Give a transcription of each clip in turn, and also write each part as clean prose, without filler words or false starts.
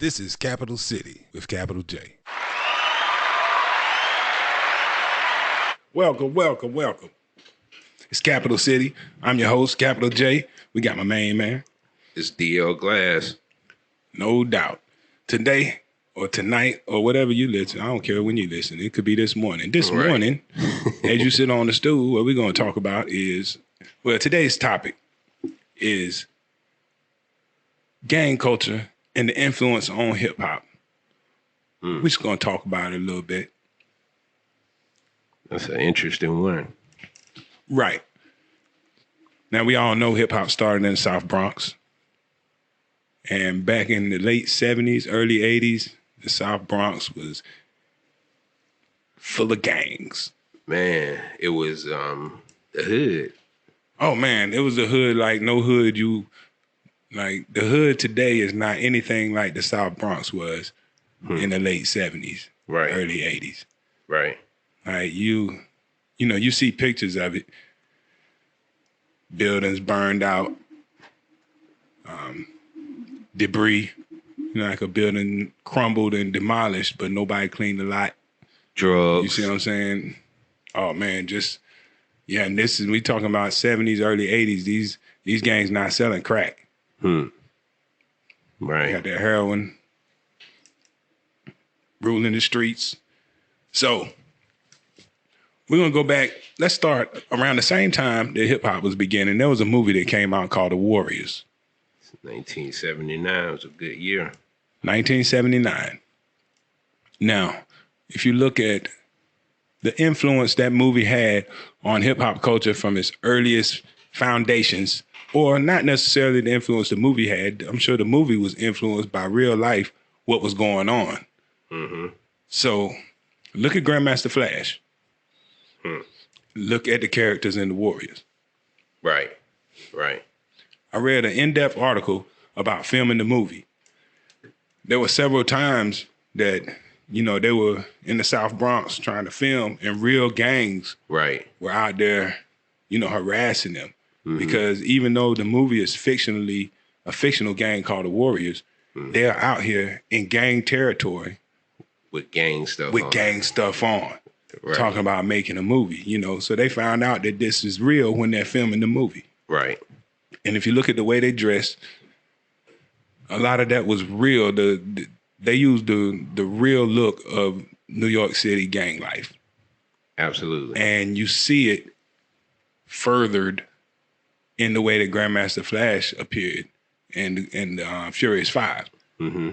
This is Capital City with Capital J. Welcome, welcome, welcome. It's Capital City. I'm your host, Capital J. We got my main man. It's DL Glass. No doubt. Today or tonight or whatever you listen, I don't care when you listen. It could be this morning. This morning, as you sit on the stool, what we're going to talk about is, well, today's topic is gang culture and the influence on hip hop. We're just going to talk about it a little bit. That's an interesting one. Right. Now, we all know hip hop started in the South Bronx. And back in the late 70s, early 80s, the South Bronx was full of gangs. Man, it was the hood. Oh, man, it was a hood like no hood like the hood today is not anything like the South Bronx was in the late 70s, Right. early 80s. Right. Like you see pictures of it. Buildings burned out, debris, like a building crumbled and demolished, but nobody cleaned the lot. Drugs. You see what I'm saying? Oh man, and we talking about 70s, early 80s. These gangs not selling crack. Right. They got their heroin ruling the streets. So we're gonna go back. Let's start around the same time that hip hop was beginning. There was a movie that came out called The Warriors. 1979 was a good year. 1979. Now, if you look at the influence that movie had on hip hop culture from its earliest foundations, or not necessarily the influence the movie had, I'm sure the movie was influenced by real life, what was going on. Mm-hmm. So look at Grandmaster Flash. Look at the characters in The Warriors. Right. Right. I read an in-depth article about filming the movie. There were several times that, they were in the South Bronx trying to film and real gangs Right. were out there, harassing them. Because even though the movie is a fictional gang called The Warriors, they're out here in gang territory. With gang stuff on. Right. Talking about making a movie, So they found out that this is real when they're filming the movie. Right. And if you look at the way they dressed, a lot of that was real. They used the real look of New York City gang life. Absolutely. And you see it furthered in the way that Grandmaster Flash appeared in Furious 5. Mm-hmm.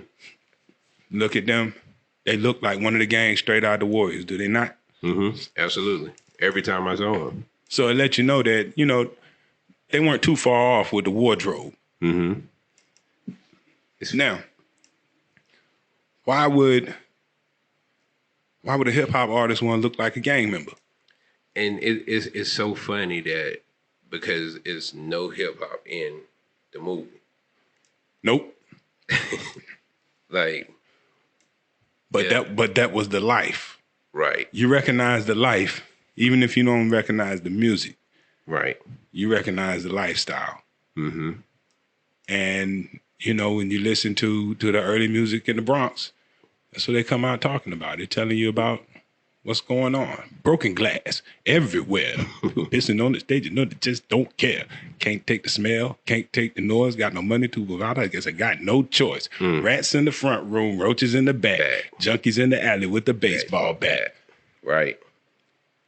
Look at them. They look like one of the gangs straight out of the Warriors, do they not? Mm-hmm. Absolutely. Every time I saw them. So it lets you know that, they weren't too far off with the wardrobe. Mm-hmm. Now, why would a hip hop artist want to look like a gang member? And it's so funny that because it's no hip hop in the movie. Nope. Like, but that was the life. right. You recognize the life, even if you don't recognize the music. Right. You recognize the lifestyle. Mm-hmm. And, when you listen to the early music in the Bronx, that's what they come out talking about. They're telling you about what's going on. Broken glass everywhere. People pissing on the stage. They just don't care. Can't take the smell. Can't take the noise. Got no money to go out. I guess I got no choice. Rats in the front room. Roaches in the back. Junkies in the alley with the baseball bat. Right.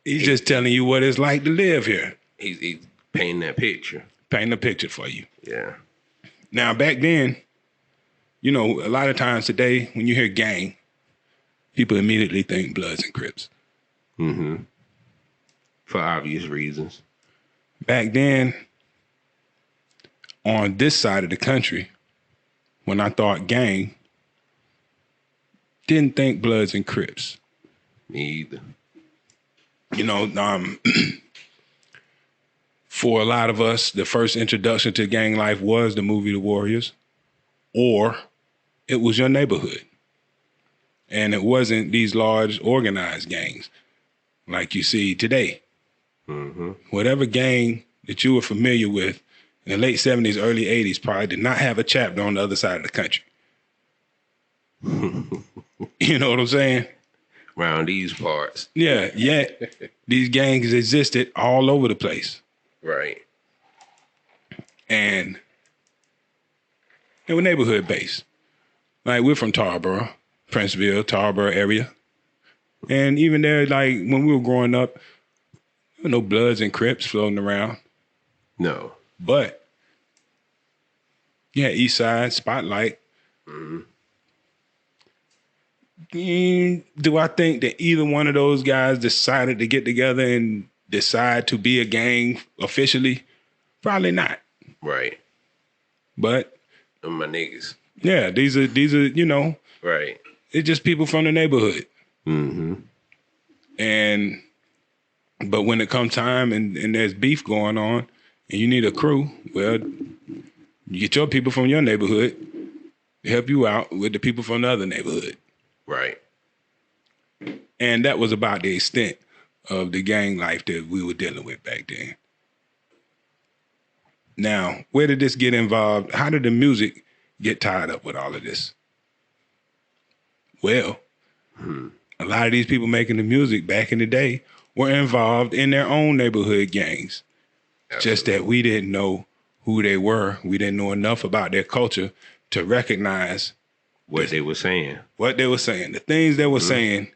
He's just telling you what it's like to live here. He's painting that picture. Painting a picture for you. Yeah. Now, back then, a lot of times today, when you hear gang, people immediately think Bloods and Crips. Mm-hmm. For obvious reasons. Back then, on this side of the country, when I thought gang, didn't think Bloods and Crips. Me either. For a lot of us, the first introduction to gang life was the movie The Warriors, or it was your neighborhood. And it wasn't these large organized gangs like you see today. Mm-hmm. Whatever gang that you were familiar with in the late 70s, early 80s probably did not have a chapter on the other side of the country. You know what I'm saying? Around these parts. Yeah, yet these gangs existed all over the place. Right. And they were neighborhood based. Like, we're from Tarboro, Princeville, Tarboro area. And even there, like, when we were growing up, there were no Bloods and Crips floating around. No. But, yeah, East Side, Spotlight. Do I think that either one of those guys decided to get together and decide to be a gang officially? Probably not. Right. But Them my niggas. yeah, these are you know, Right. it's just people from the neighborhood. Mm-hmm. And but when it comes time and there's beef going on and you need a crew, well, you get your people from your neighborhood to help you out with the people from the other neighborhood. Right. And that was about the extent of the gang life that we were dealing with back then. Now, where did this get involved? How did the music get tied up with all of this? Well, a lot of these people making the music back in the day were involved in their own neighborhood gangs. Absolutely. Just that we didn't know who they were. We didn't know enough about their culture to recognize what they were saying. What they were saying. The things they were saying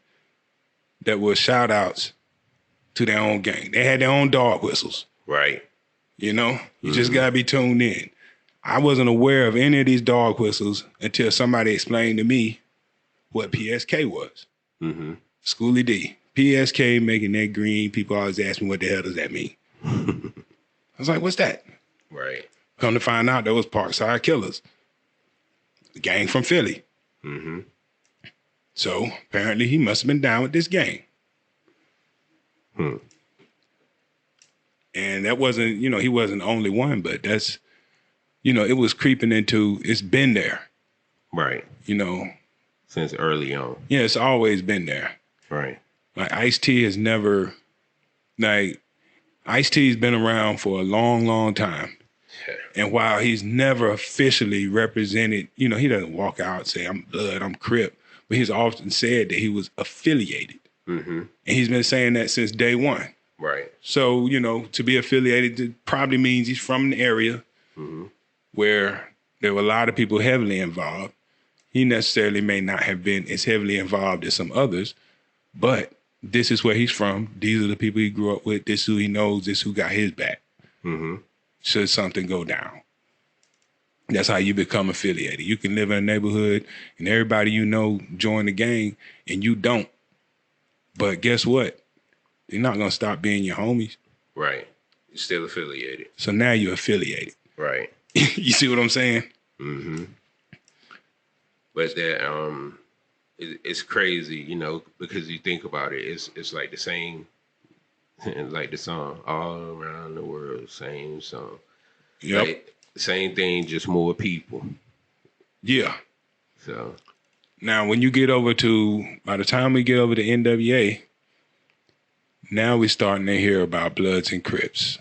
that were shout outs to their own gang. They had their own dog whistles. Right. You know, you just got to be tuned in. I wasn't aware of any of these dog whistles until somebody explained to me what PSK was. Schoolie D. PSK, making that green. People always ask me, what the hell does that mean? I was like, what's that? Right. Come to find out, that was Parkside Killers, a gang from Philly. So apparently he must have been down with this gang. And that wasn't, you know, he wasn't the only one, but that's, you know, it was creeping into, it's been there. Right. You know. Since early on. Yeah, it's always been there. Right. Like Ice-T has never, like, Ice-T's been around for a long, long time. And while he's never officially represented, you know, he doesn't walk out and say, I'm Blood, I'm Crip, but he's often said that he was affiliated. And he's been saying that since day one. Right. So, you know, to be affiliated it probably means he's from an area where there were a lot of people heavily involved. He necessarily may not have been as heavily involved as some others, but this is where he's from. These are the people he grew up with. This is who he knows. This is who got his back. Should something go down. That's how you become affiliated. You can live in a neighborhood and everybody you know join the gang and you don't. But guess what? They're not going to stop being your homies. Right. You're still affiliated. So now you're affiliated. Right. You see what I'm saying? But that it's crazy, you know, because you think about it, it's like the same, like the song all around the world, same song. Yep. Like, same thing, just more people. Yeah. So now when you get over to, by the time we get over to NWA, now we're starting to hear about Bloods and Crips.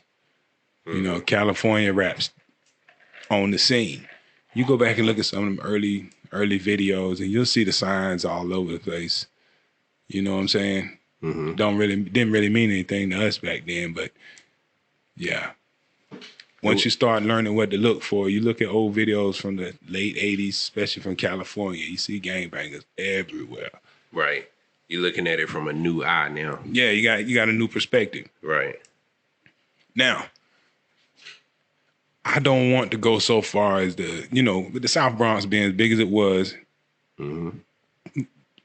You know, California raps on the scene. You go back and look at some of them early videos and you'll see the signs all over the place. You know what I'm saying? Didn't really mean anything to us back then, but yeah. Once you start learning what to look for, you look at old videos from the late 80s, especially from California, you see gangbangers everywhere. Right. You're looking at it from a new eye now. Yeah, you got a new perspective. Right. Now, I don't want to go so far as with the South Bronx being as big as it was. You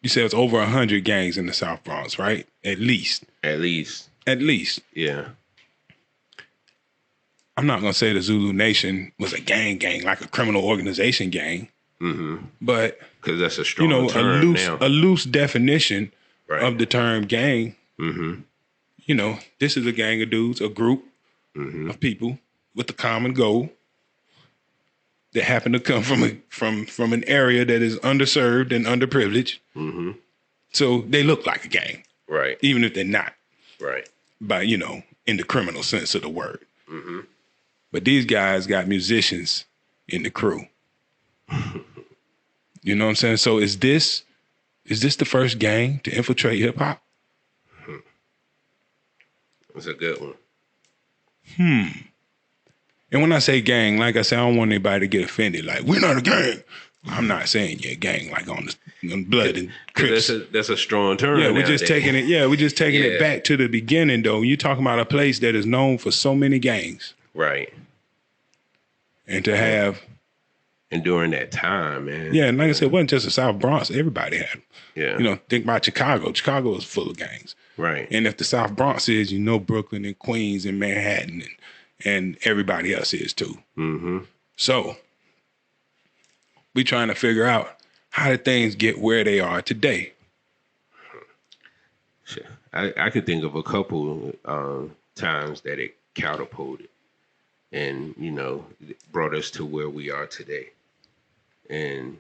said it's over 100 gangs in the South Bronx, right? At least. At least. Yeah. I'm not going to say the Zulu Nation was a gang, like a criminal organization gang. But, because that's a strong term a loose definition of the term gang. You know, this is a gang of dudes, a group of people with a common goal that happen to come from an area that is underserved and underprivileged. So they look like a gang. Right. Even if they're not. Right. By, in the criminal sense of the word. But these guys got musicians in the crew. You know what I'm saying? So is this the first gang to infiltrate hip hop? It's a good one. And when I say gang, like I said, I don't want anybody to get offended. Like, we're not a gang. I'm not saying you're a gang, like on blood and Crips. That's a strong term. Yeah, we're just taking it. Yeah, we're just taking it Yeah. back to the beginning, though. You're talking about a place that is known for so many gangs, Right. and to have, And during that time, man. yeah, and like I said, it wasn't just the South Bronx. Everybody had them. Yeah. You know, think about Chicago. Chicago is full of gangs. Right. And if the South Bronx is, you know, Brooklyn and Queens and Manhattan and everybody else is too. Mm-hmm. So we trying to figure out how did things get where they are today. I could think of a couple times that it catapulted and, you know, brought us to where we are today. And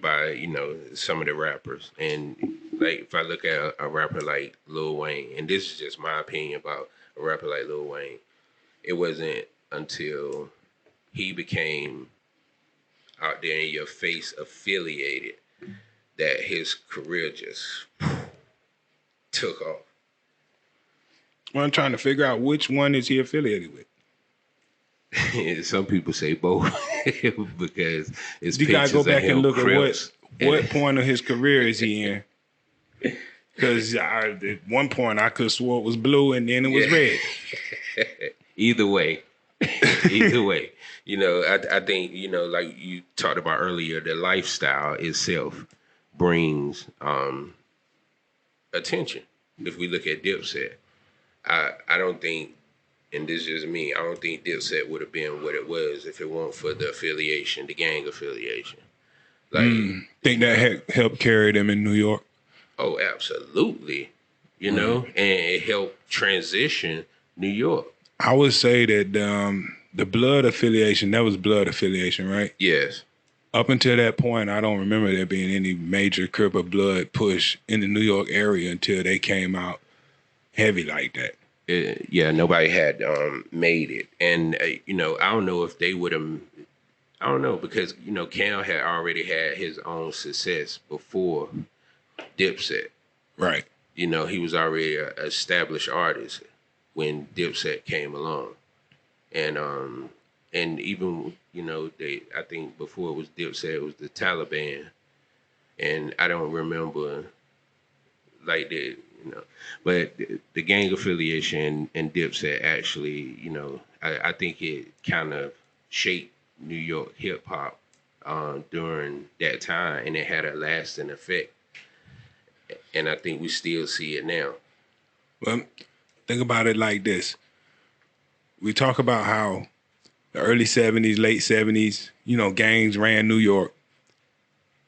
by, you know, some of the rappers. And like, if I look at a rapper like Lil Wayne, and this is just my opinion about a rapper like Lil Wayne, it wasn't until he became out there in your face affiliated that his career just took off. Well, I'm trying to figure out which one is he affiliated with. Some people say both because it's You gotta go pictures of back and him look Crips. at what point of his career is he in. Because at one point I could have swore it was blue and then it was red. Either way, either way, you know, I think, you know, like you talked about earlier, the lifestyle itself brings attention. If we look at Dipset, I don't think, and this is me, I don't think Dipset would have been what it was if it weren't for the affiliation, the gang affiliation. Like, Think that helped carry them in New York? oh, absolutely. You know, and it helped transition New York. I would say that the blood affiliation, that was blood affiliation, right? Yes. Up until that point, I don't remember there being any major Crip or Blood push in the New York area until they came out heavy like that. Yeah, nobody had made it. And, you know, I don't know if they would have, I don't know, because, you know, Cam had already had his own success before Dipset. Right. You know, he was already an established artist when Dipset came along. And even, you know, I think before it was Dipset, it was the Taliban. And I don't remember like the, you know, but the gang affiliation and Dipset actually, you know, I think it kind of shaped New York hip hop during that time, and it had a lasting effect. And I think we still see it now. Well, think about it like this. We talk about how the early 70s, late 70s, you know, gangs ran New York.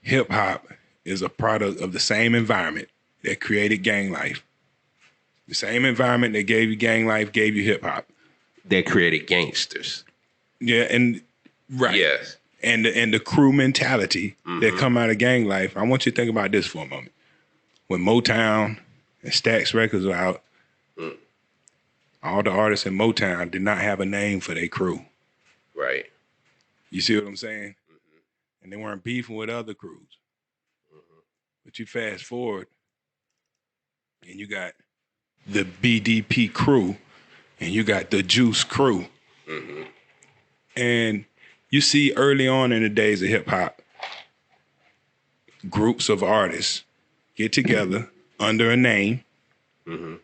Hip hop is a product of the same environment that created gang life. The same environment that gave you gang life gave you hip hop. That created gangsters. Yeah, and right. Yes. And the crew mentality that come out of gang life. I want you to think about this for a moment. When Motown and Stax Records were out, all the artists in Motown did not have a name for their crew. Right. You see what I'm saying? And they weren't beefing with other crews. But you fast forward, and you got the BDP crew, and you got the Juice crew. And you see early on in the days of hip hop, groups of artists get together under a name, and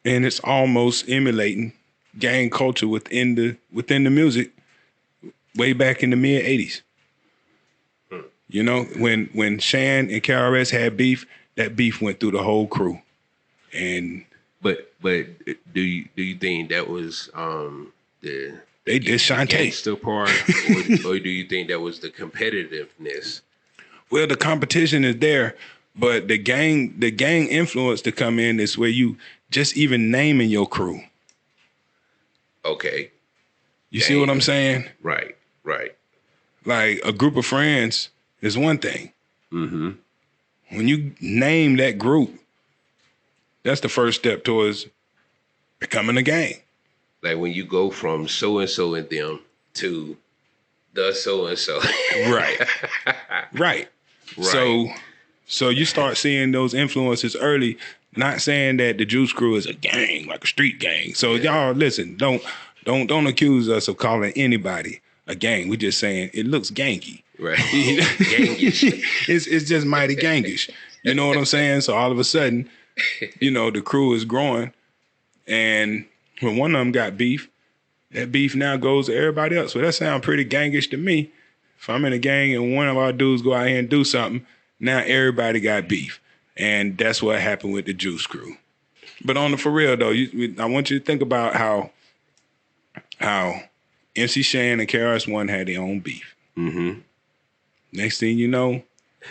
it's almost emulating gang culture within the music way back in the mid 80s. You know, when Shan and KRS had beef, that beef went through the whole crew. And but do you think that was the they did Shantae gangster part, or do you think that was the competitiveness? Well, the competition is there, but the gang influence to come in is where you just even naming your crew. Okay. You see what I'm saying? Right. Like a group of friends is one thing. When you name that group, that's the first step towards becoming a gang. Like when you go from so and so and them to the so and so. Right. Right. So you start seeing those influences early. Not saying that the Juice Crew is a gang, like a street gang. So y'all listen, don't accuse us of calling anybody a gang. We just saying it looks gangy. Right. Gangish. It's just mighty gangish. You know what I'm saying? So all of a sudden, the crew is growing, and when one of them got beef, that beef now goes to everybody else. So that sounds pretty gangish to me. If I'm in a gang and one of our dudes go out here and do something, now everybody got beef. And that's what happened with the Juice Crew. But on the for real though, I want you to think about how MC Shan and KRS-One had their own beef. Mm-hmm. Next thing you know,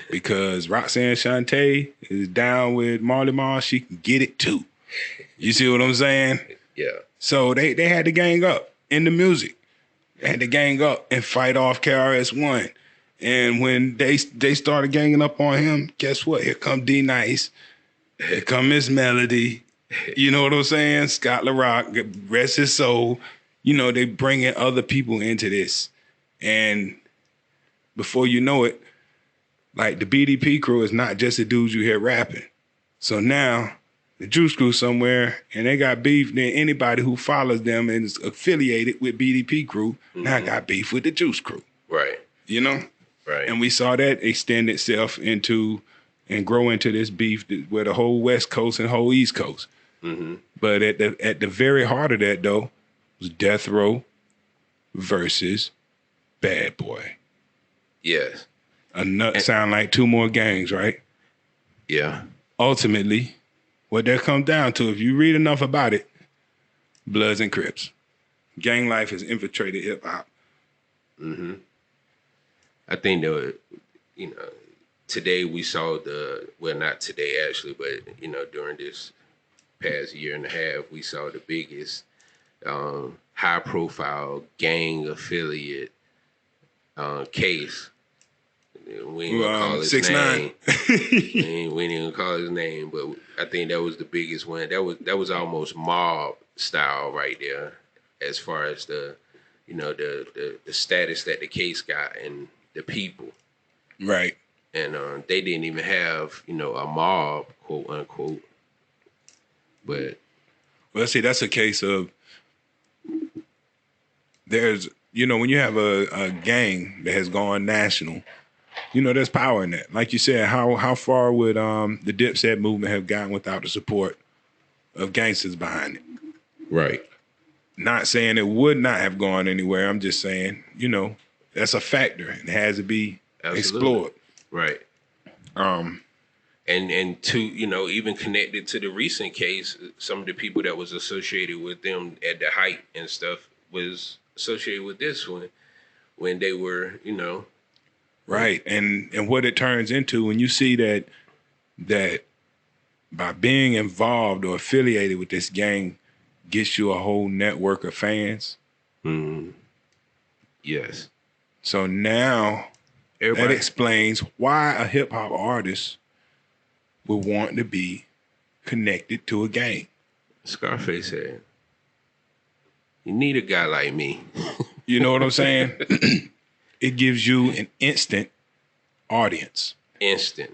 because Roxanne Shante is down with Marley Marl, she can get it too. You see what I'm saying? Yeah. So they had to gang up in the music. They had to gang up and fight off KRS-One. And when they started ganging up on him, guess what? Here come D Nice. Here come Miss Melody. You know what I'm saying? Scott LaRock, rest his soul. They bringing other people into this. And before you know it, like the BDP crew is not just the dudes you hear rapping. So now the Juice Crew somewhere and they got beef, then anybody who follows them and is affiliated with BDP crew now got beef with the Juice Crew. Right. Right. And we saw that extend itself into and grow into this beef with the whole West Coast and whole East Coast. Mm-hmm. But at the very heart of that, though, was Death Row versus Bad Boy. Yes. Sound like two more gangs, right? Yeah. Ultimately, what that comes down to, if you read enough about it, Bloods and Crips. Gang life has infiltrated hip hop. Mm-hmm. I think that, today we saw not today actually, but, during this past year and a half, we saw the biggest high profile gang affiliate case. We ain't gonna call his 6ix9ine. name. we ain't even call his name, but I think that was the biggest one. That was almost mob style right there, as far as the status that the case got and the people. Right. And they didn't even have, a mob, quote unquote. But well, see, that's a case of there's, when you have a gang that has gone national, there's power in that. Like you said, how far would the Dipset movement have gotten without the support of gangsters behind it? Right. Not saying it would not have gone anywhere. I'm just saying, that's a factor. It has to be explored. Right. And to, even connected to the recent case, some of the people that was associated with them at the height and stuff was associated with this one when they were, Right. And what it turns into when you see that by being involved or affiliated with this gang gets you a whole network of fans. Mm. Yes. So now that explains why a hip hop artist would want to be connected to a gang. Scarface said, "You need a guy like me." You know what I'm saying? It gives you an instant audience. Instant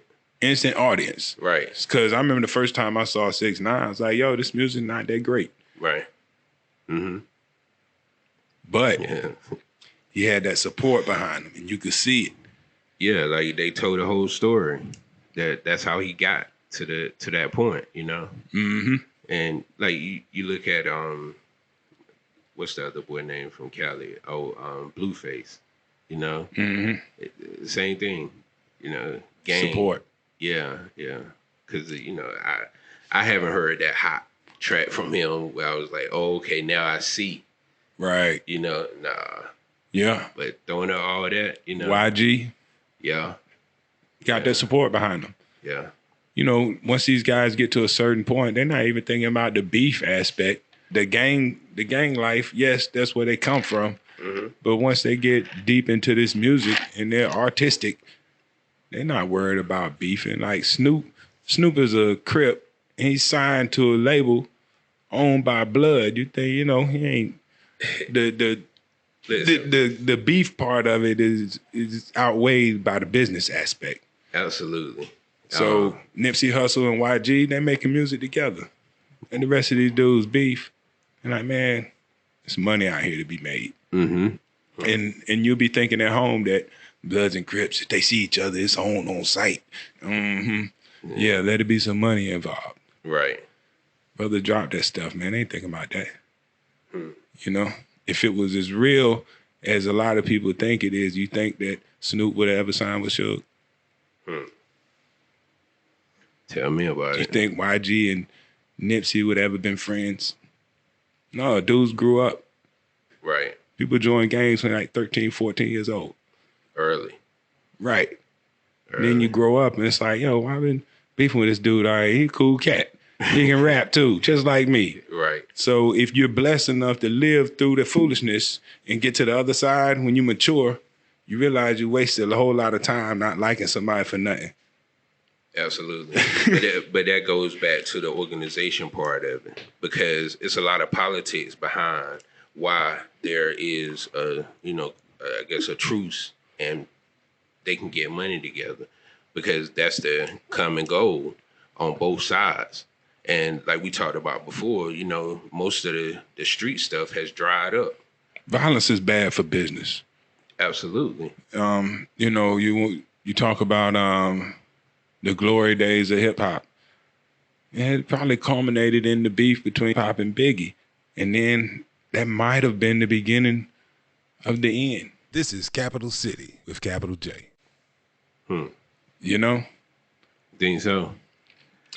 audience. Right. Because I remember the first time I saw 6ix9ine, I was like, yo, this music not that great. Right. Mm-hmm. But he had that support behind him, and you could see it. Yeah, like they told the whole story. That's how he got to that point, Mm-hmm. And like you look at what's the other boy name from Cali? Blueface. Mm-hmm. Same thing. Gang support. Yeah. Because I haven't heard that hot track from him where I was like, oh, okay, now I see. Right. Nah. Yeah. But throwing out all that, YG. Yeah. Got that support behind them. Yeah. Once these guys get to a certain point, they're not even thinking about the beef aspect. The gang life, yes, that's where they come from. Mm-hmm. But once they get deep into this music and they're artistic, they're not worried about beefing. Like Snoop is a Crip, and he's signed to a label owned by Blood. You think, he ain't the the beef part of it is outweighed by the business aspect. Absolutely. So Nipsey Hussle and YG, they're making music together, and the rest of these dudes beef. And like, man, there's money out here to be made. Mm-hmm. And you'll be thinking at home that Bloods and Crips, if they see each other, it's on sight. Yeah, let it be some money involved. Right. Brother, drop that stuff, man. They ain't thinking about that. You know, if it was as real as a lot of people think it is, you think that Snoop would have ever signed with Suge? Tell me about it. You think YG and Nipsey would ever been friends? No, dudes grew up. Right. People joined gangs when like 13, 14 years old. Early. Right. Early. Then you grow up and it's like, yo, I've been beefing with this dude. All right, he a cool cat. He can rap too, just like me. Right. So if you're blessed enough to live through the foolishness and get to the other side when you mature, you realize you wasted a whole lot of time not liking somebody for nothing. Absolutely. but that goes back to the organization part of it, because it's a lot of politics behind why there is I guess a truce and they can get money together, because that's the common goal on both sides. And like we talked about before, most of the street stuff has dried up. Violence is bad for business. Absolutely. You talk about the glory days of hip hop. It probably culminated in the beef between Pop and Biggie. And then that might have been the beginning of the end. This is Capital City with Capital J. You know? Think so?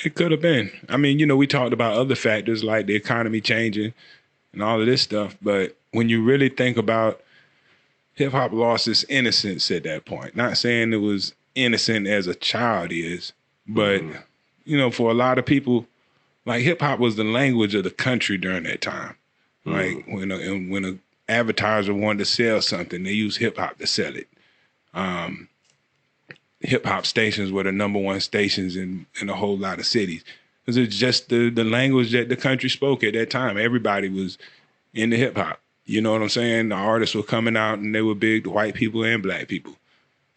It could have been. I mean, we talked about other factors like the economy changing and all of this stuff. But when you really think about hip hop lost its innocence at that point, not saying it was innocent as a child is, but, for a lot of people, like hip hop was the language of the country during that time. Like when a advertiser wanted to sell something, they used hip hop to sell it. Hip hop stations were the number one stations in a whole lot of cities. Because it's just the language that the country spoke at that time. Everybody was into hip hop. You know what I'm saying? The artists were coming out and they were big, white people and black people.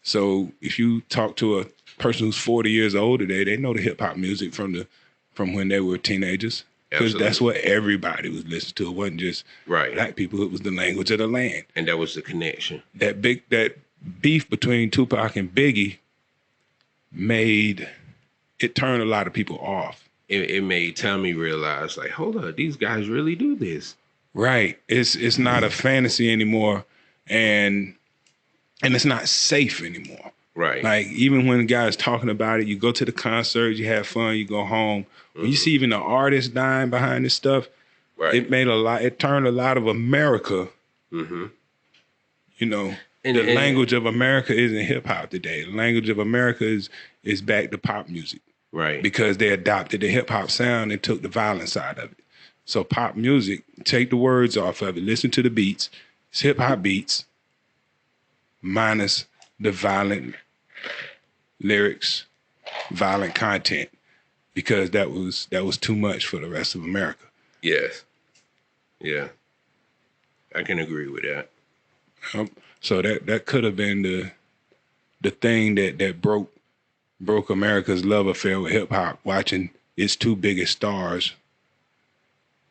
So if you talk to a person who's 40 years old today, they know the hip hop music from when they were teenagers. Because that's what everybody was listening to. It wasn't just black people. It was the language of the land. And that was the connection. That beef between Tupac and Biggie turned a lot of people off. It made Tommy realize, like, hold up, these guys really do this. Right. It's not a fantasy anymore, and it's not safe anymore. Right. Like, even when guys talking about it, you go to the concert, you have fun, you go home. When you see even the artists dying behind this stuff, it turned a lot of America. The language of America isn't hip hop today. The language of America is back to pop music. Right. Because they adopted the hip hop sound and took the violent side of it. So pop music, take the words off of it, listen to the beats. It's hip hop beats minus the violent lyrics, violent content, because that was too much for the rest of America. Yes. Yeah. I can agree with that. So that could have been the thing that broke America's love affair with hip hop, watching its two biggest stars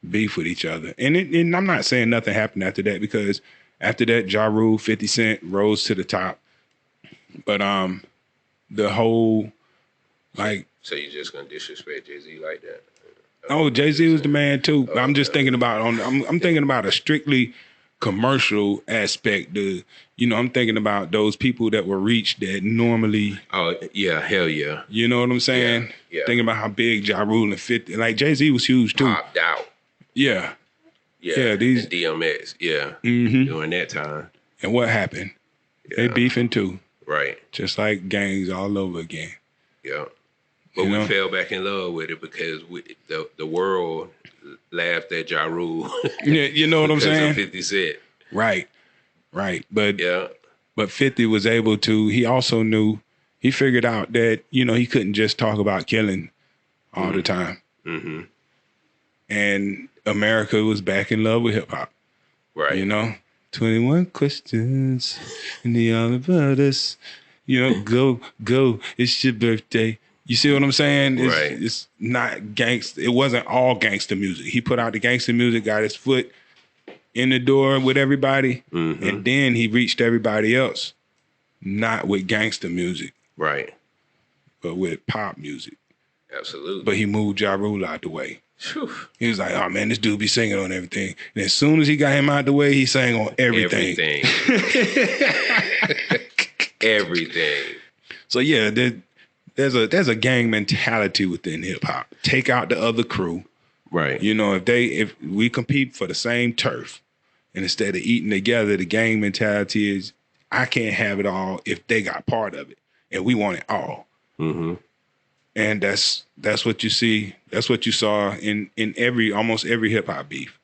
beef with each other. And I'm not saying nothing happened after that, because after that, Ja Rule, 50 Cent rose to the top. But the whole, like... So you're just going to disrespect Jay-Z like that? Oh, Jay-Z was the man too. I'm just thinking about, I'm thinking about a strictly commercial aspect. I'm thinking about those people that were reached that normally... Oh, yeah, hell yeah. You know what I'm saying? Yeah. Thinking about how big Ja Rule and 50... Like, Jay-Z was huge too. Popped out. Yeah. Yeah, these... And DMX, during that time. And what happened? Yeah. They beefing too. Right. Just like gangs all over again. Yeah. But we fell back in love with it because the world laughed at Ja Rule. Yeah, you know what I'm saying? Of 50 Cent. Right. But 50 was able to, he also knew, he figured out that, he couldn't just talk about killing all the time. And America was back in love with hip hop. Right. 21 questions and the all about us. Go. It's your birthday. You see what I'm saying? Right. It's not gangster. It wasn't all gangster music. He put out the gangster music, got his foot in the door with everybody, and then he reached everybody else, not with gangster music, Right. but with pop music. Absolutely. But he moved Ja Rule out the way. Whew. He was like, oh man, this dude be singing on everything. And as soon as he got him out the way, he sang on everything. Everything. So yeah, there's a gang mentality within hip hop. Take out the other crew. Right. If we compete for the same turf, and instead of eating together, the gang mentality is, I can't have it all if they got part of it, and we want it all. Mm-hmm. And that's what you see. That's what you saw in almost every hip hop beef.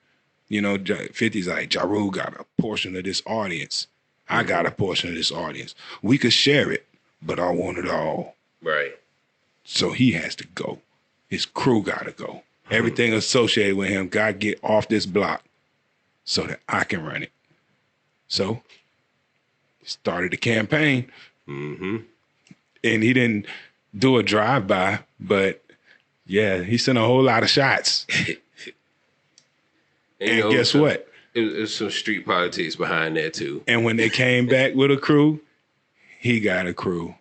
50's like, Ja Rule got a portion of this audience. I got a portion of this audience. We could share it, but I want it all. Right. So he has to go. His crew got to go. Everything associated with him got to get off this block so that I can run it. So he started the campaign. Mm-hmm. And he didn't do a drive-by, but yeah, he sent a whole lot of shots. and guess what? There's some street politics behind that too. And when they came back with a crew, he got a crew.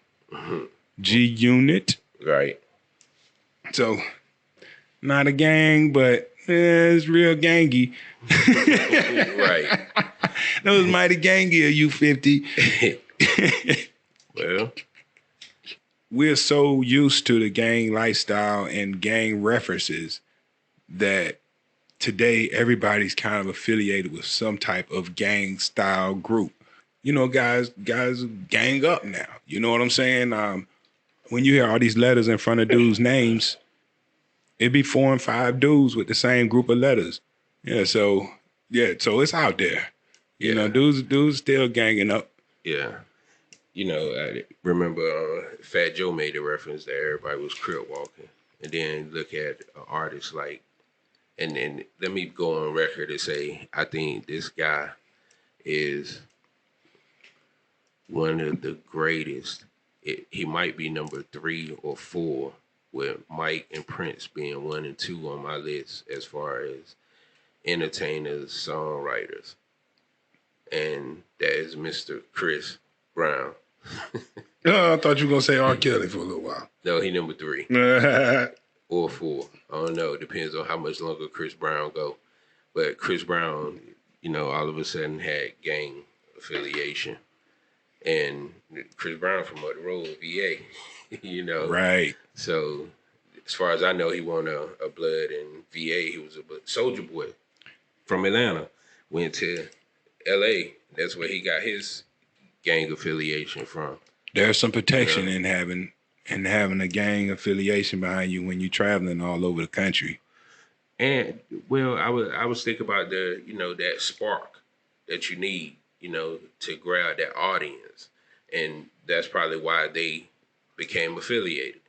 G Unit. Right. So, not a gang, but it's real gangy. Right. That was mighty gangy of you, 50. Well, we're so used to the gang lifestyle and gang references that today everybody's kind of affiliated with some type of gang style group. Guys gang up now. You know what I'm saying? When you hear all these letters in front of dudes' names, it'd be 4 and 5 dudes with the same group of letters. So it's out there. Dudes still ganging up. Yeah. I remember Fat Joe made a reference that everybody was crip walking. And then look at an artist like, and then let me go on record and say, I think this guy is one of the greatest. He might be number 3 or 4, with Mike and Prince being 1 and 2 on my list as far as entertainers, songwriters. And that is Mr. Chris Brown. I thought you were going to say R. Kelly for a little while. No, he number 3 or 4. I don't know. It depends on how much longer Chris Brown go. But Chris Brown, all of a sudden had gang affiliation. And Chris Brown from up the road, VA, Right. So as far as I know, he won a blood in VA. He was a soldier boy from Atlanta. Went to LA. That's where he got his gang affiliation from. There's some protection in having a gang affiliation behind you when you're traveling all over the country. And I was thinking about that spark that you need, to grab that audience, and that's probably why they became affiliated.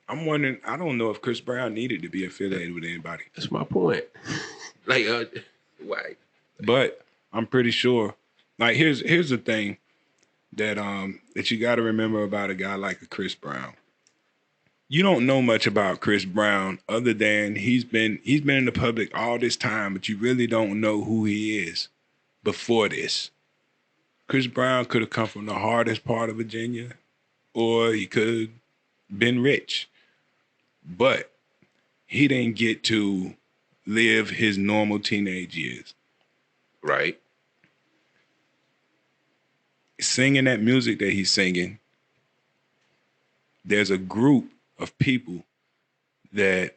I'm wondering. I don't know if Chris Brown needed to be affiliated with anybody. That's my point. Why? But I'm pretty sure. Like here's the thing that you got to remember about a guy like a Chris Brown. You don't know much about Chris Brown other than he's been in the public all this time, but you really don't know who he is before this. Chris Brown could have come from the hardest part of Virginia, or he could have been rich. But he didn't get to live his normal teenage years. Right. Singing that music that he's singing, there's a group of people that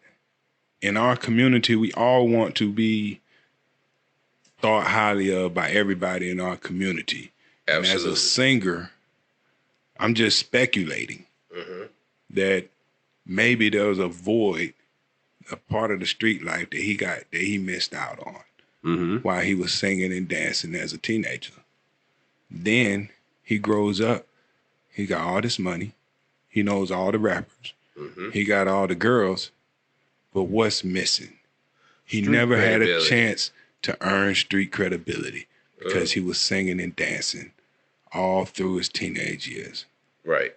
in our community, we all want to be thought highly of by everybody in our community. Absolutely. And as a singer, I'm just speculating that maybe there was a void, a part of the street life that he missed out on while he was singing and dancing as a teenager. Then he grows up, he got all this money, he knows all the rappers, he got all the girls, but what's missing? He never had a chance to earn street credibility. because he was singing and dancing all through his teenage years. Right.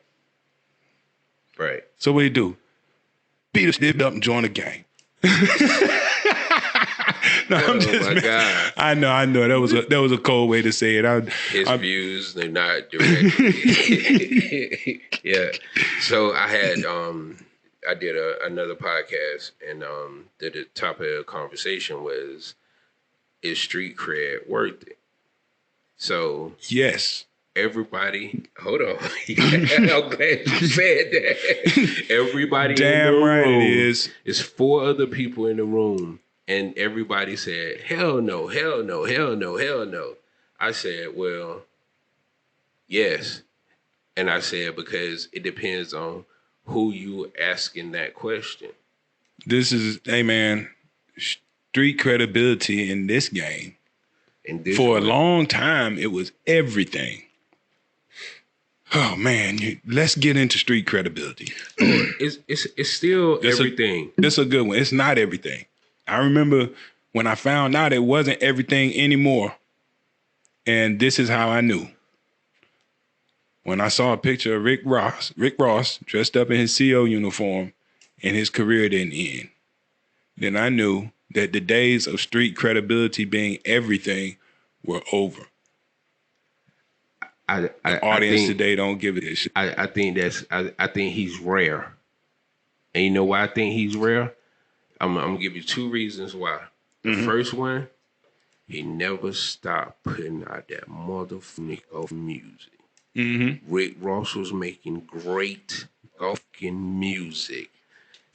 Right. So what he do? Beat us up and join the gang. No, I'm just, my God. I know. That was a cold way to say it. His views, they're not directly. Yeah. So I had I did another podcast, and the topic of the conversation was, is street cred worth it? So yes. Everybody, hold on. I'm glad you said that. Everybody Damn in the right room, it is. It's 4 other people in the room, and everybody said, hell no, hell no, hell no, hell no. I said, well, yes. And I said, because it depends on who you asking that question. This is, hey man, street credibility in this game. For a long time, it was everything. Oh man, let's get into street credibility. It's still everything. That's a good one. It's not everything. I remember when I found out it wasn't everything anymore, and this is how I knew. When I saw a picture of Rick Ross dressed up in his CO uniform, and his career didn't end, then I knew that the days of street credibility being everything were over. The audience today don't give a shit. I think he's rare. And you know why I think he's rare? I'm gonna give you 2 reasons why. The first one, he never stopped putting out that motherfucking music. Rick Ross was making great fucking music.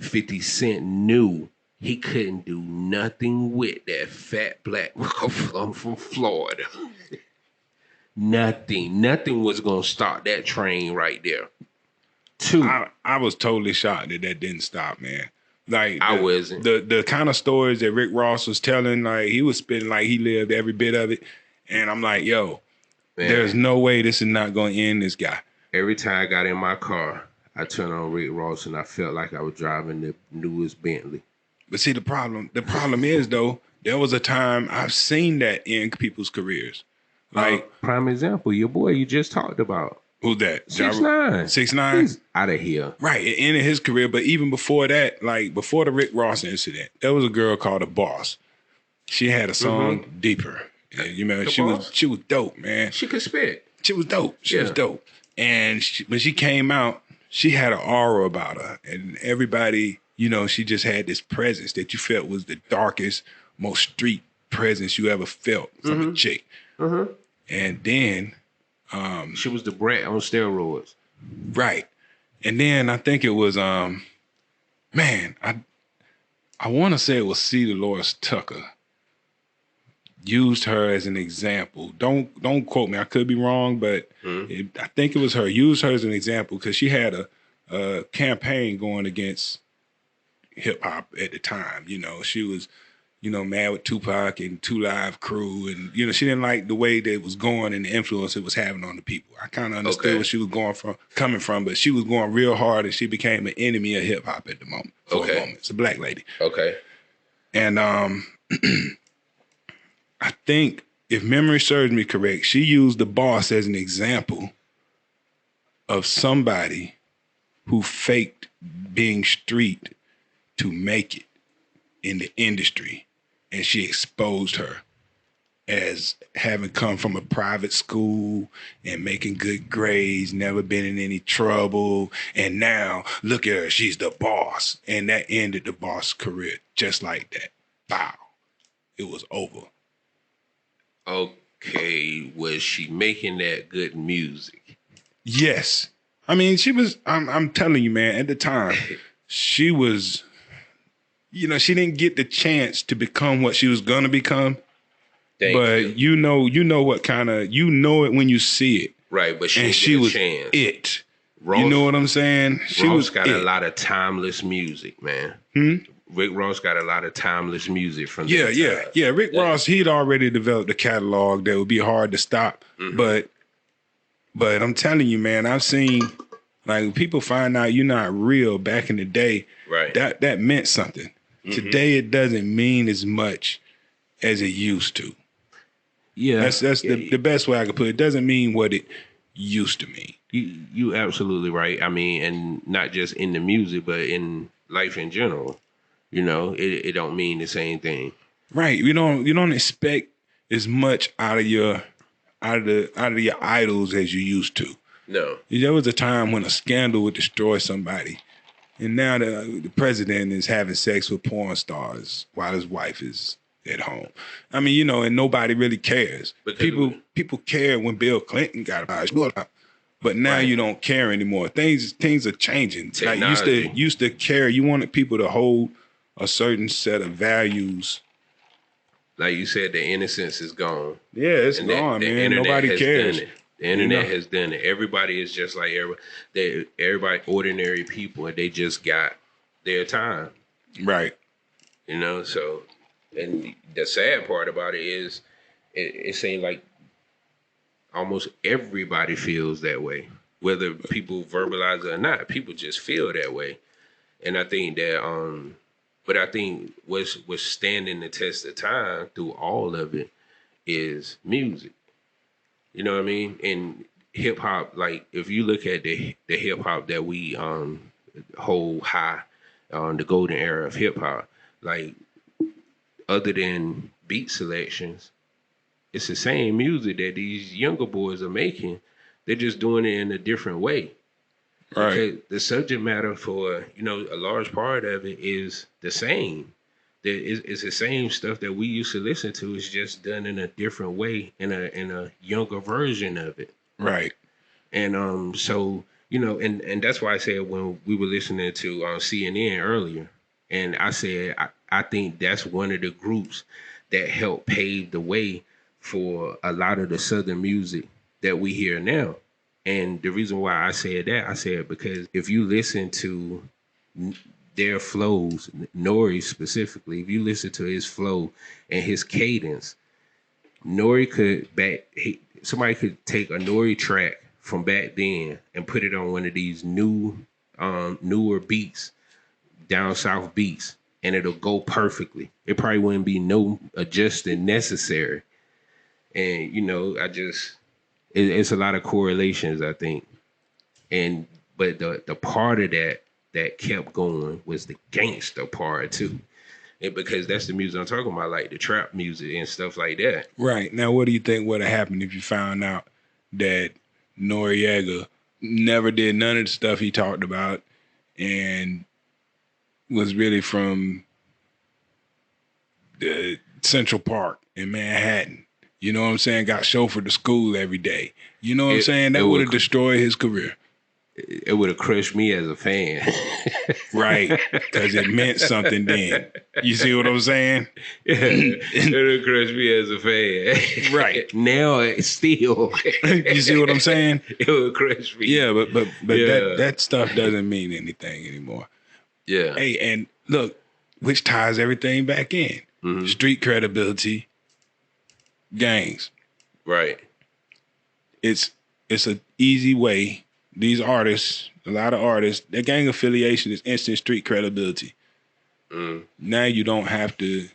50 Cent knew he couldn't do nothing with that fat black from Florida. Nothing was gonna stop that train right there. 2, I was totally shocked that didn't stop, man. Like I wasn't. The kind of stories that Rick Ross was telling, like he was spitting like he lived every bit of it, and I'm like, yo, man, there's no way this is not going to end this guy. Every time I got in my car, I turned on Rick Ross, and I felt like I was driving the newest Bentley. But see, the problem is though, there was a time I've seen that in people's careers. Like prime example, your boy you just talked about. Who's that? 6ix9ine. 6ix9ine? He's out of here. Right. It ended his career. But even before that, like before the Rick Ross incident, there was a girl called The Boss. She had a song, Deeper. And you remember, she was dope, man. She could spit. She was dope. She was dope. And when she came out, she had an aura about her. And everybody, you know, she just had this presence that you felt was the darkest, most street presence you ever felt from a chick. And then she was the brat on steroids. Right. And then I think it was I want to say it was C. Dolores Tucker used her as an example. Don't quote me. I could be wrong, but I think it was her. Used her as an example because she had a campaign going against hip hop at the time. You know, she was, you know, mad with Tupac and 2 Live Crew, and you know, she didn't like the way that it was going and the influence it was having on the people. I kind of understood where she was coming from, but she was going real hard, and she became an enemy of hip hop at the moment. For a moment. It's a black lady. Okay. And I think, if memory serves me correct, she used The Boss as an example of somebody who faked being street to make it in the industry. And she exposed her as having come from a private school and making good grades, never been in any trouble. And now, look at her, she's the boss. And that ended The Boss' career just like that. Wow. It was over. Okay, was she making that good music? Yes. I mean, she was, I'm telling you, man, at the time, she was, you know, she didn't get the chance to become what she was going to become. You know what kind of, you know it when you see it. Right, but she was chance. It. Ross, you know what I'm saying? Ross got a lot of timeless music, man. Rick Ross got a lot of timeless music from that time. Rick Ross, he'd already developed a catalog that would be hard to stop. But I'm telling you, man, I've seen, like, people find out you're not real back in the day. Right. That meant something. Today, it doesn't mean as much as it used to. Yeah, That's the best way I could put it. It doesn't mean what it used to mean. you absolutely right. I mean, and not just in the music, but in life in general. You know, it don't mean the same thing. Right. You don't expect as much out of your idols as you used to. No. There was a time when a scandal would destroy somebody. And now the president is having sex with porn stars while his wife is at home. I mean, and nobody really cares. People care when Bill Clinton got out, but now Right. you don't care anymore. Things are changing. Technology. Like used to care. You wanted people to hold a certain set of values. Like you said, the innocence is gone. Yeah, it's And gone, the man. internet Nobody has cares. done it. The internet has done it. Everybody is just like everybody, ordinary people, and they just got their time. Right. So, and the sad part about it is it seems like almost everybody feels that way. Whether people verbalize it or not, people just feel that way. And I think that, but I think what's standing the test of time through all of it is music. You know what I mean? And hip hop, like if you look at the hip hop that we hold high on the golden era of hip hop, like other than beat selections, it's the same music that these younger boys are making. They're just doing it in a different way. Right. Because the subject matter for, a large part of it is the same. It's the same stuff that we used to listen to. It's just done in a different way, in a younger version of it. Right. And so, and that's why I said when we were listening to CNN earlier, and I said I think that's one of the groups that helped pave the way for a lot of the Southern music that we hear now. And the reason why I said because if you listen to their flows, Nori specifically, if you listen to his flow and his cadence, Nori somebody could take a Nori track from back then and put it on one of these newer beats, down south beats, and it'll go perfectly. It probably wouldn't be no adjusting necessary. And it's a lot of correlations, I think. But the part of that kept going was the gangster part too. And because that's the music I'm talking about, like the trap music and stuff like that. Right. Now, what do you think would have happened if you found out that Noriega never did none of the stuff he talked about and was really from the Central Park in Manhattan? You know what I'm saying? Got chauffeured to school every day. You know what I'm saying? That would have destroyed his career. It would have crushed me as a fan. Right. Because it meant something then. You see what I'm saying? Yeah, it would have crushed me as a fan. Right. Now it's still. You see what I'm saying? It would crush me. Yeah, but yeah. That stuff doesn't mean anything anymore. Yeah. Hey, and look, which ties everything back in. Mm-hmm. Street credibility, gangs. Right. It's an easy way. These artists, a lot of artists, their gang affiliation is instant street credibility. Mm. Now you don't have to,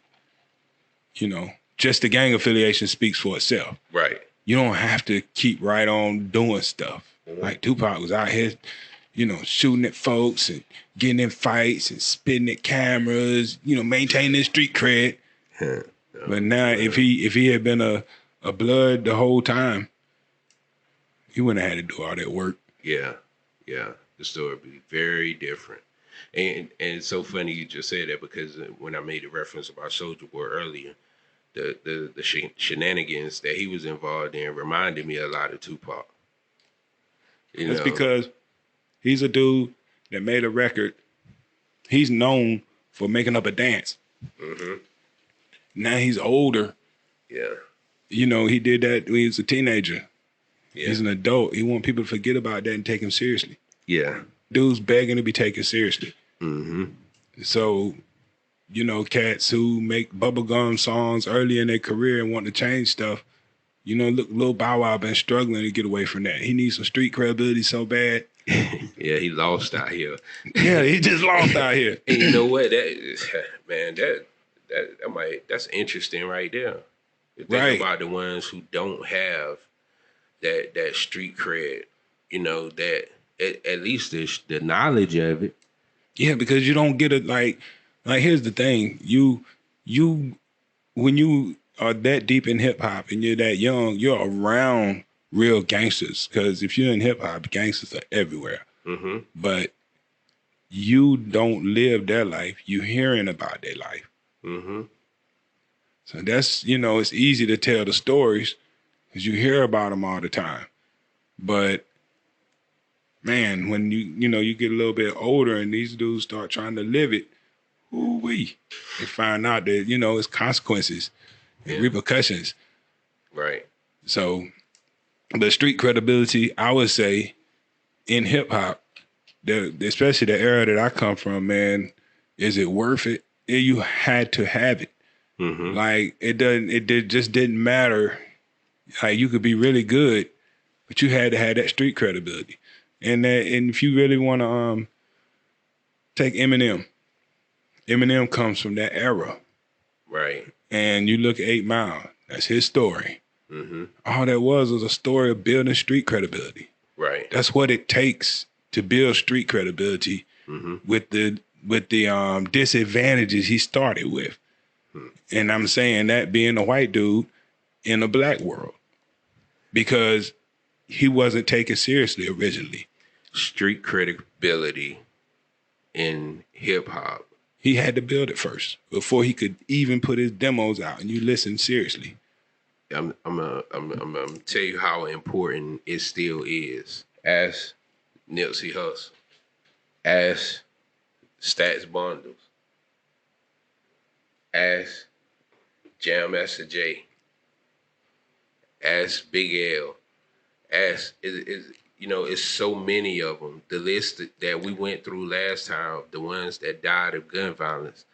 just the gang affiliation speaks for itself. Right. You don't have to keep right on doing stuff. Mm-hmm. Like Tupac was out here, shooting at folks and getting in fights and spitting at cameras, maintaining his street cred. But now if he had been a blood the whole time, he wouldn't have had to do all that work. Yeah. The story would be very different. And it's so funny you just said that because when I made a reference about Soulja Boy earlier, the shenanigans that he was involved in reminded me a lot of Tupac. That's because he's a dude that made a record. He's known for making up a dance. Mm-hmm. Now he's older. Yeah. He did that when he was a teenager. Yeah. He's an adult. He wants people to forget about that and take him seriously. Yeah. Dude's begging to be taken seriously. Mm-hmm. So, cats who make bubblegum songs early in their career and want to change stuff, look, Lil Bow Wow been struggling to get away from that. He needs some street credibility so bad. Yeah, he lost out here. Yeah, he just lost out here. And you know what? That's interesting right there. Think Right. about the ones who don't have that street cred. You know, that at least the knowledge of it. Yeah, because you don't get it like here's the thing. You when you are that deep in hip hop and you're that young, you're around real gangsters. Because if you're in hip hop, gangsters are everywhere. Mm-hmm. But you don't live their life. You hearing about their life. Mm-hmm. So that's, it's easy to tell the stories because you hear about them all the time. But man, when you get a little bit older and these dudes start trying to live it, ooh-wee, they find out that, it's consequences and repercussions. Right. So the street credibility, I would say, in hip hop, especially the era that I come from, man, is it worth it? You had to have it. Mm-hmm. Like just didn't matter. Like you could be really good, but you had to have that street credibility. And if you really want to take Eminem comes from that era. Right. And you look at 8 Mile, that's his story. Mm-hmm. All that was a story of building street credibility. Right. That's what it takes to build street credibility with the disadvantages he started with. And I'm saying that being a white dude in a black world because he wasn't taken seriously originally. Street credibility in hip hop. He had to build it first before he could even put his demos out and you listen seriously. I'm gonna tell you how important it still is. As Nipsey Hussle, as Stats Bundles, as Jam Master Jay, as Big L, as it's so many of them. The list that we went through last time, the ones that died of gun violence,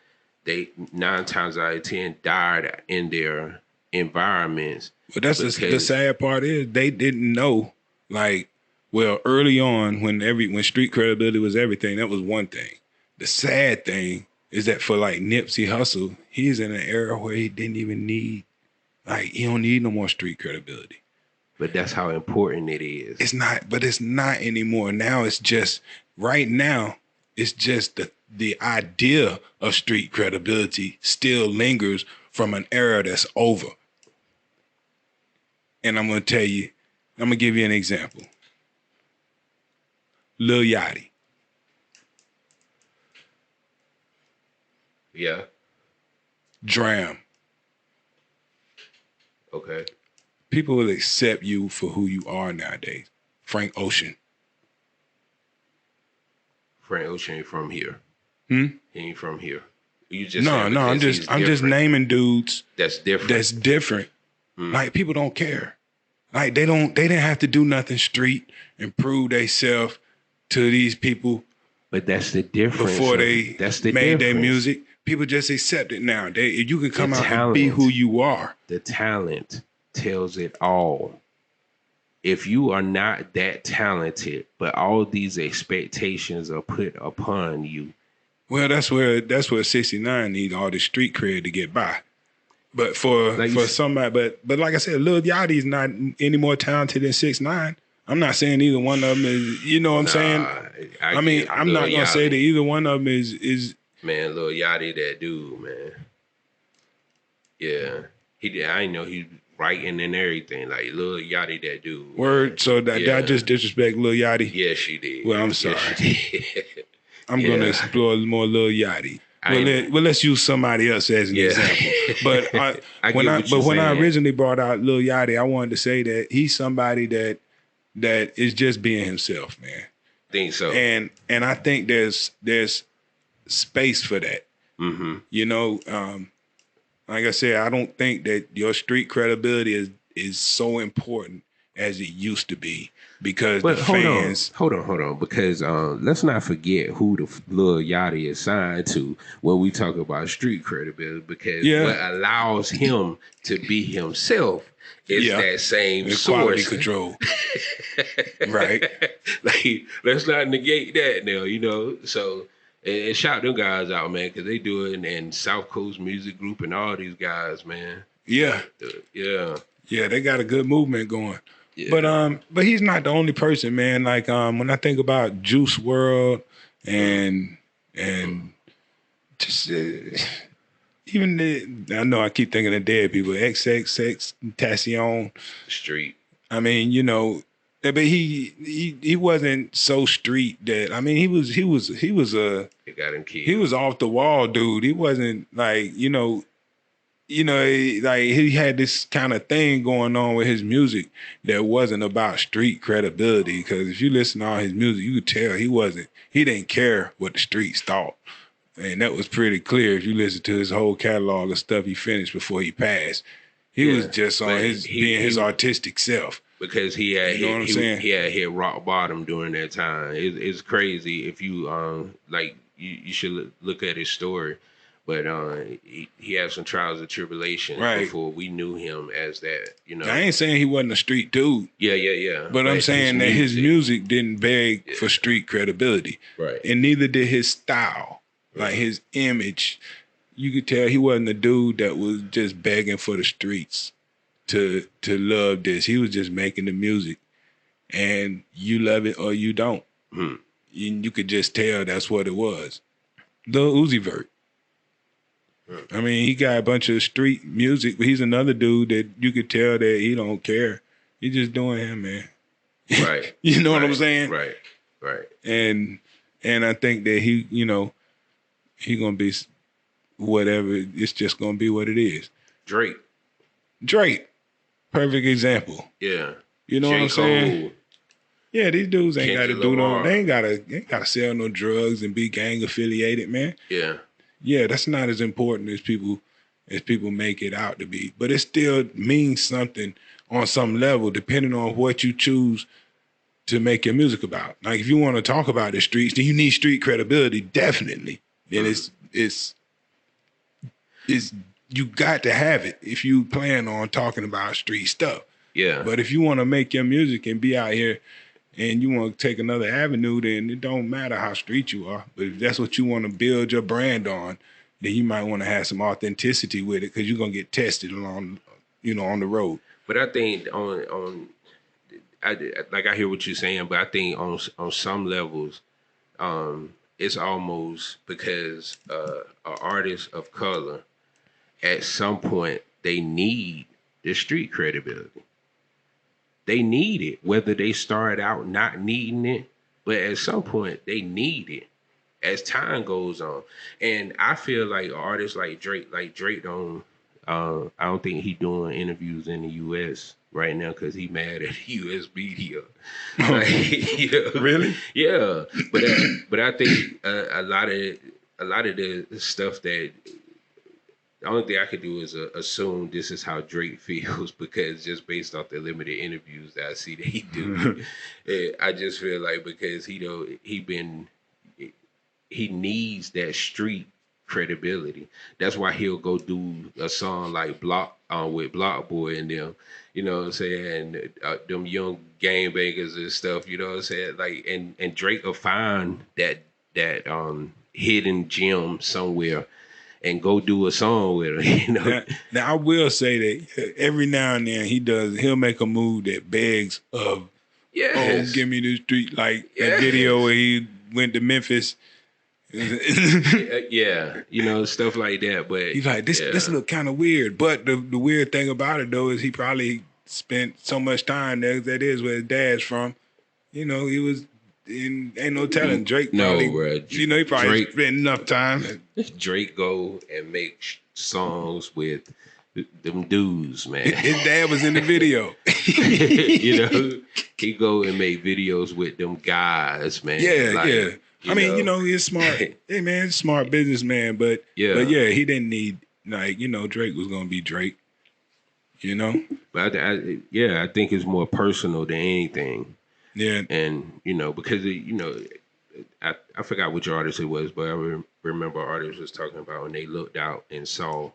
they 9 times out of 10 died in their environments. But that's the sad part is they didn't know. Like, well, early on when street credibility was everything, that was one thing. The sad thing is that for like Nipsey Hussle, he's in an era where he didn't even need, he don't need no more street credibility. But that's how important it is. It's not anymore. Now it's just, right now, it's just the idea of street credibility still lingers from an era that's over. And I'm going to give you an example. Lil Yachty. Yeah. Dram. Okay. People will accept you for who you are nowadays. Frank Ocean. Frank Ocean ain't from here. He ain't from here. You just no. I'm just naming dudes that's different. Like people don't care. Like they didn't have to do nothing street and prove themselves to these people. But that's the difference. Before they made their music, people just accept it now. You can come out and be who you are. The talent tells it all. If you are not that talented, but all these expectations are put upon you. Well, that's where 69 needs all the street cred to get by. But for somebody, but like I said, Lil Yachty's not any more talented than 6ix9ine. I'm not saying either one of them is, you know what I'm saying? I'm not gonna say that either one of them is. Man, Lil Yachty, that dude, man. Yeah, he did. I know he writing and everything. Like Lil Yachty, that dude. Word. Man. So that I just disrespect Lil Yachty. Yes, she did. Well, I'm sorry. I'm gonna explore more Lil Yachty. Well, let's use somebody else as an example. But when I originally brought out Lil Yachty, I wanted to say that he's somebody that is just being himself, man. Think so. And I think there's space for that. Mm-hmm. You know, like I said, I don't think that your street credibility is so important as it used to be because the fans. Hold on, because let's not forget who the Lil Yachty is signed to when we talk about street credibility. Because what allows him to be himself is that same quality source. Control. Right. Like, let's not negate that now, you know. So, and shout them guys out, man, because they do it in South Coast Music Group and all these guys, man. Yeah. Yeah. Yeah, they got a good movement going. Yeah. But he's not the only person, man. Like when I think about Juice World and just even I know I keep thinking of dead people, XXX Tentacion. Street. I mean, but he wasn't so street that I mean It got him killed. he was off the wall dude. He wasn't like like he had this kind of thing going on with his music that wasn't about street credibility. Because if you listen to all his music, you could tell he didn't care what the streets thought. And that was pretty clear if you listen to his whole catalog of stuff he finished before he passed. He was just on being his artistic self. Because he had You know what I'm saying? he had hit rock bottom during that time. It's crazy if you like you should look at his story. But he had some trials and tribulations before we knew him as that. I ain't saying he wasn't a street dude. Yeah. But I'm saying that his music didn't beg for street credibility. Right. And neither did his style. Like his image. You could tell he wasn't a dude that was just begging for the streets to love this. He was just making the music. And you love it or you don't. You could just tell that's what it was. Lil Uzi Vert. I mean, he got a bunch of street music, but he's another dude that you could tell that he don't care. He's just doing him, man. Right. You know what I'm saying? Right. And I think that he gonna be whatever. It's just gonna be what it is. Drake. Perfect example. Yeah. You know J. what I'm saying? Cole. Yeah, these dudes ain't got to do no. Lamar. They ain't gotta sell no drugs and be gang affiliated, man. Yeah, that's not as important as people make it out to be. But it still means something on some level, depending on what you choose to make your music about. Like if you want to talk about the streets, then you need street credibility, definitely. Then it's you got to have it if you plan on talking about street stuff. Yeah. But if you want to make your music and be out here and you want to take another avenue, then it don't matter how street you are. But if that's what you want to build your brand on, then you might want to have some authenticity with it because you're going to get tested along, on the road. But I think I hear what you're saying, but I think on some levels, it's almost because an artist of color, at some point, they need the street credibility. They need it, whether they start out not needing it, but at some point they need it as time goes on. And I feel like artists like Drake don't, I don't think he doing interviews in the U.S. right now because he mad at the U.S. media. Really? Yeah, but I think a lot of the stuff that. The only thing I could do is assume this is how Drake feels because just based off the limited interviews that I see that he do, I just feel like because he needs that street credibility. That's why he'll go do a song like Block with Block Boy and them, you know what I'm saying, them young gangbangers and stuff, you know what I'm saying, like and Drake will find that hidden gem somewhere and go do a song with her, Now I will say that every now and then he'll make a move that begs of, give me the street, like that video where he went to Memphis. Yeah, stuff like that. But he's like, this look kind of weird. But the weird thing about it though is he probably spent so much time there. That is where his dad's from. He was. Ain't no telling. Drake probably, he probably spent enough time. Drake go and make songs with them dudes, man. His dad was in the video. He go and make videos with them guys, man. Yeah. I mean, he's smart. Hey, man, smart businessman. But he didn't need Drake was gonna be Drake. But I think it's more personal than anything. Yeah, and because I forgot which artist it was, but I remember artists was talking about when they looked out and saw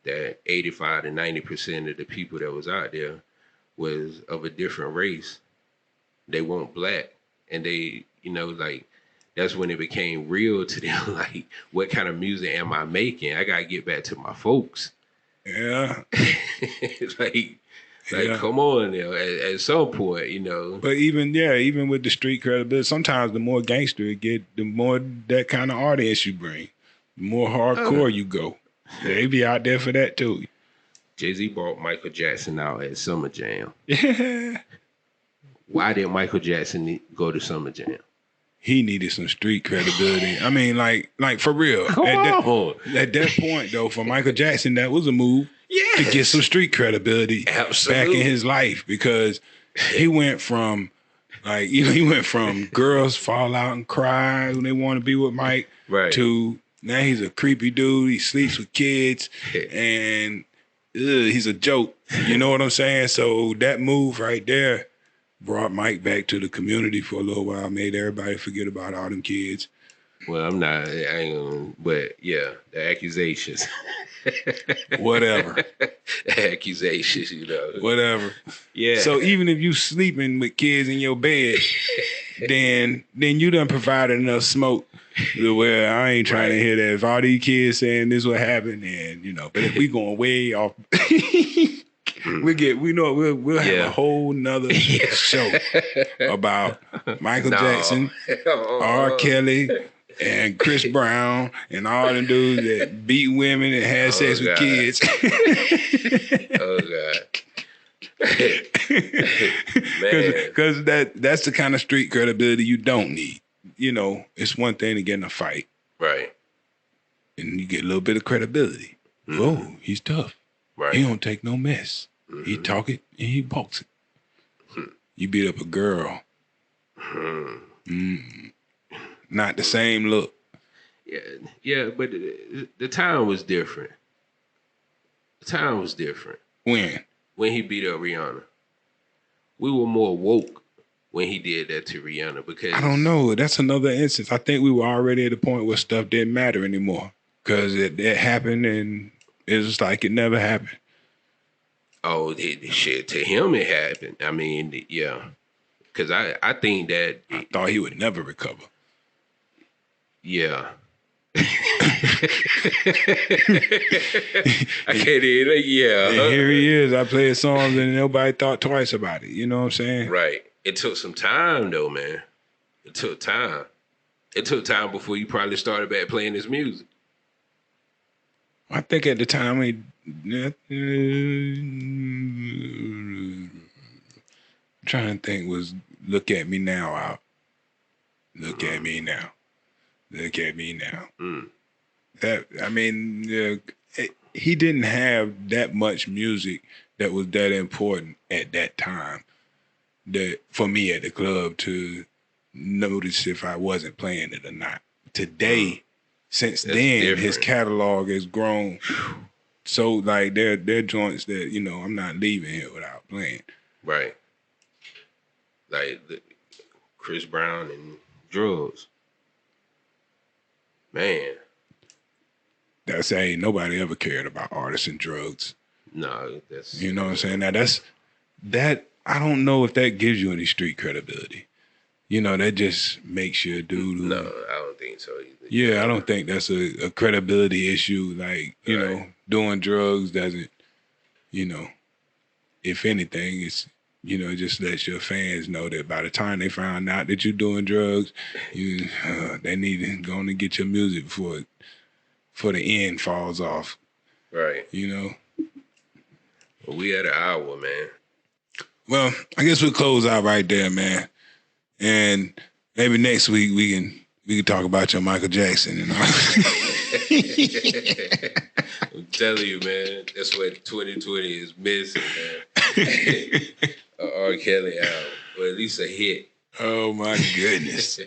that 85 to 90% of the people that was out there was of a different race. They weren't black, and they like that's when it became real to them. Like, what kind of music am I making? I gotta get back to my folks. Yeah. like, Yeah. come on, at some point, But even with the street credibility, sometimes the more gangster it get, the more that kind of audience you bring, the more hardcore you go. They be out there for that too. Jay-Z brought Michael Jackson out at Summer Jam. Yeah. Why did Michael Jackson go to Summer Jam? He needed some street credibility. I mean, like for real. Come on. At that point, though, for Michael Jackson, that was a move to get some street credibility back in his life, because he went from girls fall out and cry when they want to be with Mike, right, to now he's a creepy dude. He sleeps with kids and he's a joke. You know what I'm saying? So that move right there brought Mike back to the community for a little while, made everybody forget about all them kids. Well, I ain't gonna, but yeah, the accusations. Whatever. Accusations, Whatever. Yeah. So even if you sleeping with kids in your bed, then you done provided enough smoke to where I ain't trying to hear that. If all these kids saying this what happened, and but if we going way off, we'll have a whole nother show about Michael Jackson, R. Kelly, and Chris Brown, and all them dudes that beat women and had sex with kids. Oh God. Because that's the kind of street credibility you don't need. It's one thing to get in a fight, right? And you get a little bit of credibility. Mm-hmm. Oh, he's tough. Right. He don't take no mess. Mm-hmm. He talk it and he walks it. Mm-hmm. You beat up a girl. Mm-hmm. Not the same look. Yeah, but the time was different. The time was different. When he beat up Rihanna, we were more woke when he did that to Rihanna, because I don't know. That's another instance. I think we were already at a point where stuff didn't matter anymore, because it happened and it was like it never happened. Oh, shit! To him, it happened. I mean, yeah, because I think that I thought he would never recover. Yeah. I can't hear it. Yeah. And here he is. I played songs and nobody thought twice about it. You know what I'm saying? Right. It took some time though, man. It took time. It took time before you probably started back playing his music. I think at the time I'm trying to think was Look At Me Now out. Look at me now. Look at me now. He didn't have that much music that was that important at that time that for me at the club to notice if I wasn't playing it or not. Today, since that's then, different. His catalog has grown. So like they're joints that I'm not leaving here without playing. Right. Like Chris Brown and Drugs. Man. That's ain't nobody ever cared about artists and drugs. No, that's what I'm saying. Now that I don't know if that gives you any street credibility. That just makes you a dude who, no, I don't think so either. Yeah, I don't think that's a credibility issue. Like, doing drugs doesn't, if anything, it's just lets your fans know that by the time they find out that you're doing drugs, they need to go and get your music before the end falls off. Right. Well, we had an hour, man. Well, I guess we'll close out right there, man. And maybe next week we can talk about your Michael Jackson and all. I'm telling you, man, that's what 2020 is missing, man. R. Kelly album, or at least a hit. Oh my goodness.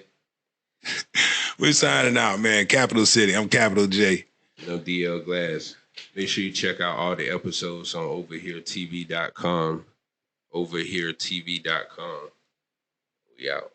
We're signing out, man. Capital City. I'm Capital J. I'm DL Glass. Make sure you check out all the episodes on overheretv.com. Overheretv.com. We out.